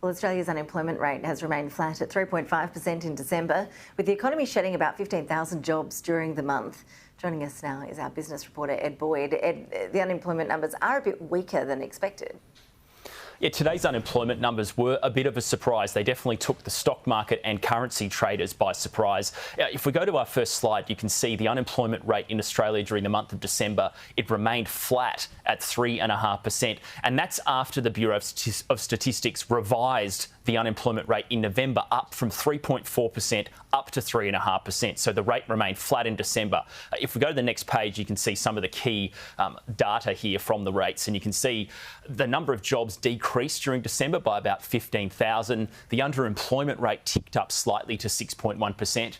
Well, Australia's unemployment rate has remained flat at 3.5% in December, with the economy shedding about 15,000 jobs during the month. Joining us now is our business reporter, Ed Boyd. Ed, the unemployment numbers are a bit weaker than expected. Yeah, today's unemployment numbers were a bit of a surprise. They definitely took the stock market and currency traders by surprise. If we go to our first slide, you can see the unemployment rate in Australia during the month of December. It remained flat at 3.5%. And that's after the Bureau of Statistics revised the unemployment rate in November up from 3.4% up to 3.5%. So the rate remained flat in December. If we go to the next page, you can see some of the key data here from the rates. And you can see the number of jobs decreased during December by about 15,000. The underemployment rate ticked up slightly to 6.1%.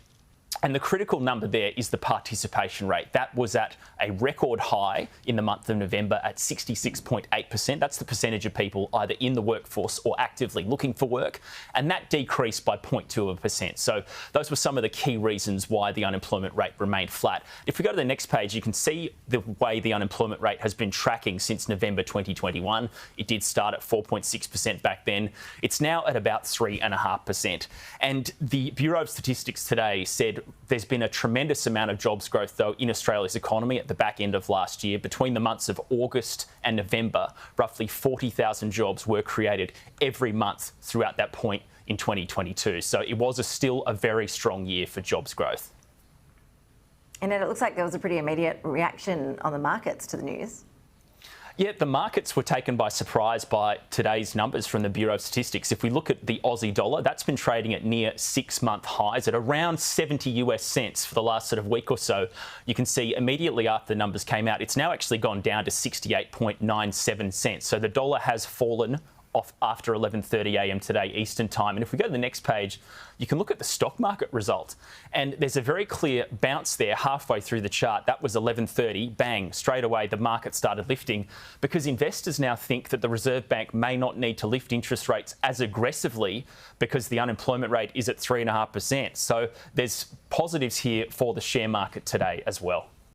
And the critical number there is the participation rate. That was at a record high in the month of November at 66.8%. That's the percentage of people either in the workforce or actively looking for work. And that decreased by 0.2%. So those were some of the key reasons why the unemployment rate remained flat. If we go to the next page, you can see the way the unemployment rate has been tracking since November 2021. It did start at 4.6% back then. It's now at about 3.5%. And the Bureau of Statistics today said there's been a tremendous amount of jobs growth, though, in Australia's economy at the back end of last year. Between the months of August and November, roughly 40,000 jobs were created every month throughout that point in 2022. So it was still a very strong year for jobs growth. And it looks like there was a pretty immediate reaction on the markets to the news. Yeah, the markets were taken by surprise by today's numbers from the Bureau of Statistics. If we look at the Aussie dollar, that's been trading at near 6-month highs at around 70 US cents for the last sort of week or so. You can see immediately after the numbers came out, it's now actually gone down to 68.97 cents. So the dollar has fallen off after 11:30am today Eastern time. And if we go to the next page, you can look at the stock market result. And there's a very clear bounce there halfway through the chart. That was 11:30, bang, straight away the market started lifting because investors now think that the Reserve Bank may not need to lift interest rates as aggressively because the unemployment rate is at 3.5%. So there's positives here for the share market today as well.